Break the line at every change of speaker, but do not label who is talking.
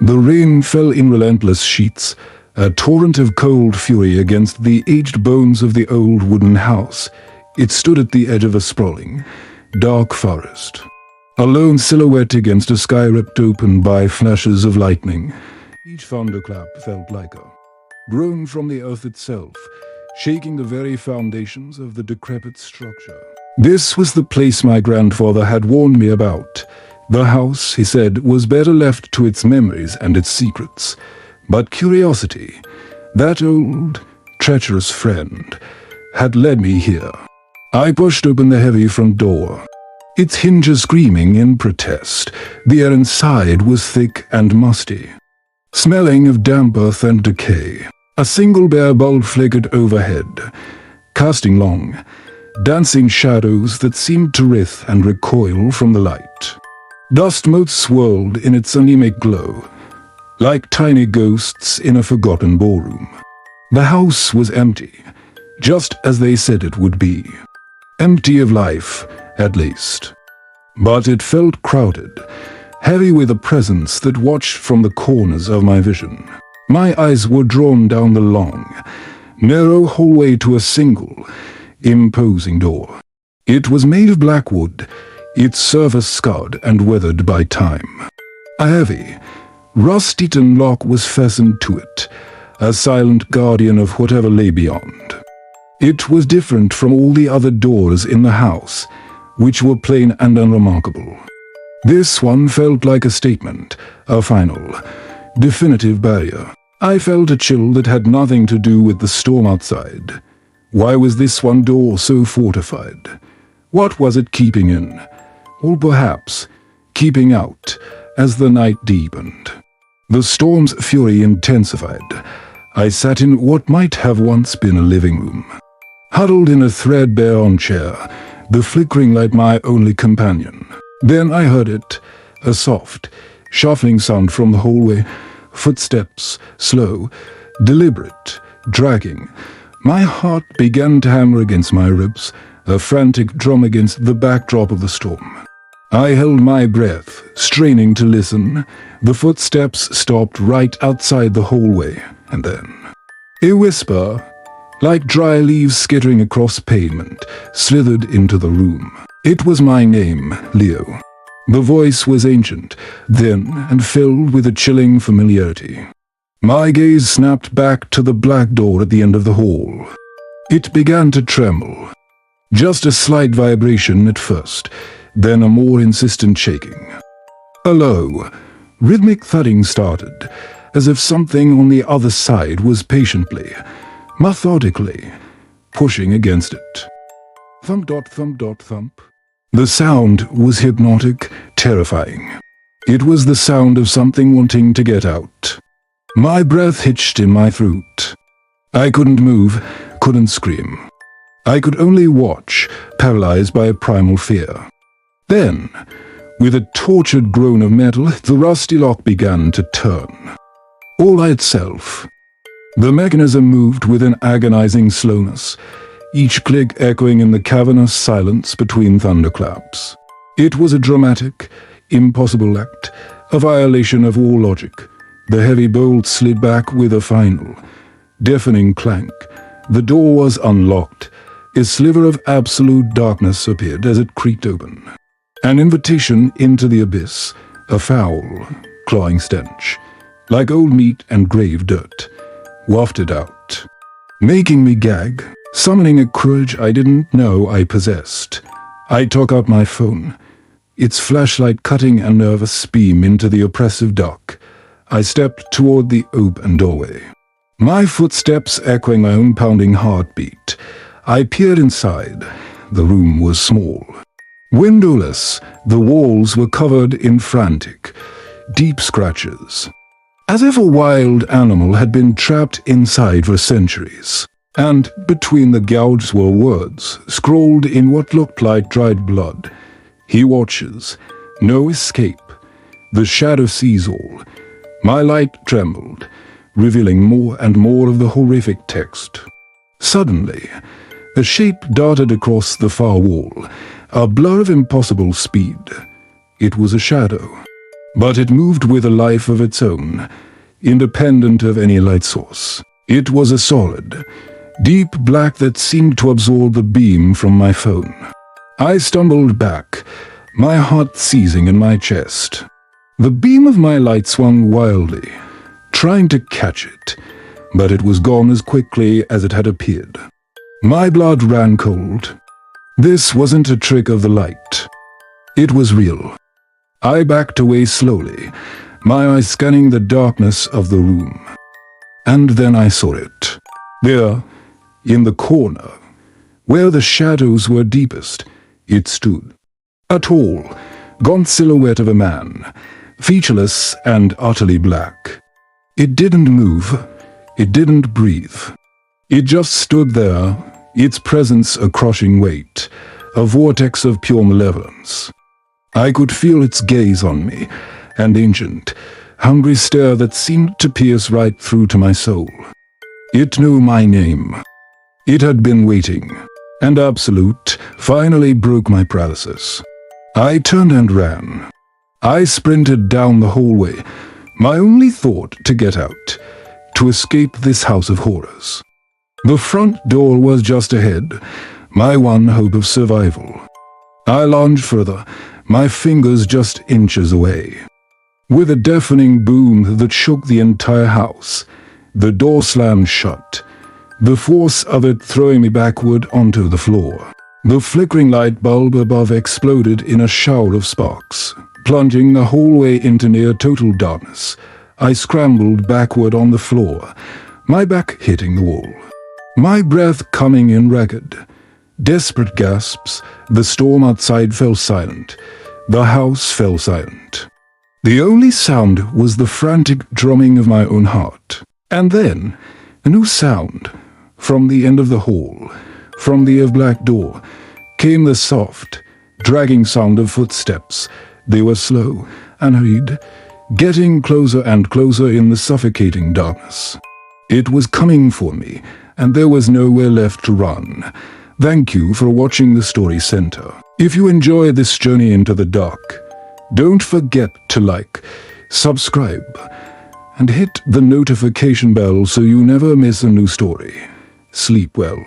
The rain fell in relentless sheets, a torrent of cold fury against the aged bones of the old wooden house. It stood at the edge of a sprawling, dark forest, a lone silhouette against a sky ripped open by flashes of lightning. Each thunderclap felt like a groan from the earth itself, shaking the very foundations of the decrepit structure. This was the place my grandfather had warned me about. The house, he said, was better left to its memories and its secrets. But curiosity, that old, treacherous friend, had led me here. I pushed open the heavy front door, its hinges screaming in protest. The air inside was thick and musty, smelling of damp earth and decay. A single bare bulb flickered overhead, casting long, dancing shadows that seemed to writhe and recoil from the light. Dust motes swirled in its anemic glow, like tiny ghosts in a forgotten ballroom. The house was empty, just as they said it would be. Empty of life, at least. But it felt crowded, heavy with a presence that watched from the corners of my vision. My eyes were drawn down the long, narrow hallway to a single, imposing door. It was made of black wood, its surface scarred and weathered by time. A heavy, rust-eaten lock was fastened to it, a silent guardian of whatever lay beyond. It was different from all the other doors in the house, which were plain and unremarkable. This one felt like a statement, a final, definitive barrier. I felt a chill that had nothing to do with the storm outside. Why was this one door so fortified? What was it keeping in? Or perhaps keeping out as the night deepened? The storm's fury intensified. I sat in what might have once been a living room, huddled in a threadbare armchair, the flickering light my only companion. Then I heard it, a soft, shuffling sound from the hallway, footsteps, slow, deliberate, dragging. My heart began to hammer against my ribs, a frantic drum against the backdrop of the storm. I held my breath, straining to listen. The footsteps stopped right outside the hallway, and then a whisper, like dry leaves skittering across pavement, slithered into the room. It was my name, Leo. The voice was ancient, thin, and filled with a chilling familiarity. My gaze snapped back to the black door at the end of the hall. It began to tremble. Just a slight vibration at first, then a more insistent shaking. A low, rhythmic thudding started, as if something on the other side was patiently, methodically, pushing against it. Thump dot thump dot thump. The sound was hypnotic, terrifying. It was the sound of something wanting to get out. My breath hitched in my throat. I couldn't move, couldn't scream. I could only watch, paralyzed by a primal fear. Then, with a tortured groan of metal, the rusty lock began to turn. All by itself. The mechanism moved with an agonizing slowness, each click echoing in the cavernous silence between thunderclaps. It was a dramatic, impossible act, a violation of all logic. The heavy bolt slid back with a final, deafening clank. The door was unlocked. A sliver of absolute darkness appeared as it creaked open. An invitation into the abyss, a foul, clawing stench, like old meat and grave dirt, wafted out, making me gag, summoning a courage I didn't know I possessed. I took out my phone, its flashlight cutting a nervous beam into the oppressive dark. I stepped toward the open doorway, my footsteps echoing my own pounding heartbeat. I peered inside. The room was small. Windowless, the walls were covered in frantic, deep scratches, as if a wild animal had been trapped inside for centuries. And between the gouges were words, scrawled in what looked like dried blood. He watches, no escape. The shadow sees all. My light trembled, revealing more and more of the horrific text. Suddenly, a shape darted across the far wall, a blur of impossible speed. It was a shadow. but it moved with a life of its own, independent of any light source. It was a solid, deep black that seemed to absorb the beam from my phone. I stumbled back, my heart seizing in my chest. The beam of my light swung wildly, trying to catch it, but it was gone as quickly as it had appeared. My blood ran cold. This wasn't a trick of the light. It was real. I backed away slowly, my eyes scanning the darkness of the room. And then I saw it. There, in the corner, where the shadows were deepest, it stood. A tall, gaunt silhouette of a man, featureless and utterly black. It didn't move. It didn't breathe. It just stood there, its presence a crushing weight, a vortex of pure malevolence. I could feel its gaze on me, an ancient, hungry stare that seemed to pierce right through to my soul. It knew my name. It had been waiting, and Absolute finally broke my paralysis. I turned and ran. I sprinted down the hallway, my only thought to get out, to escape this house of horrors. The front door was just ahead, my one hope of survival. I lunged further, my fingers just inches away. With a deafening boom that shook the entire house, the door slammed shut, the force of it throwing me backward onto the floor. The flickering light bulb above exploded in a shower of sparks, plunging the hallway into near total darkness. I scrambled backward on the floor, my back hitting the wall. My breath coming in ragged. Desperate gasps, the storm outside fell silent. The house fell silent. The only sound was the frantic drumming of my own heart. And then, a new sound. From the end of the hall, from the black door, came the soft, dragging sound of footsteps. They were slow and hurried, getting closer and closer in the suffocating darkness. It was coming for me, and there was nowhere left to run. Thank you for watching the Story Center. If you enjoy this journey into the dark, don't forget to like, subscribe, and hit the notification bell so you never miss a new story. Sleep well.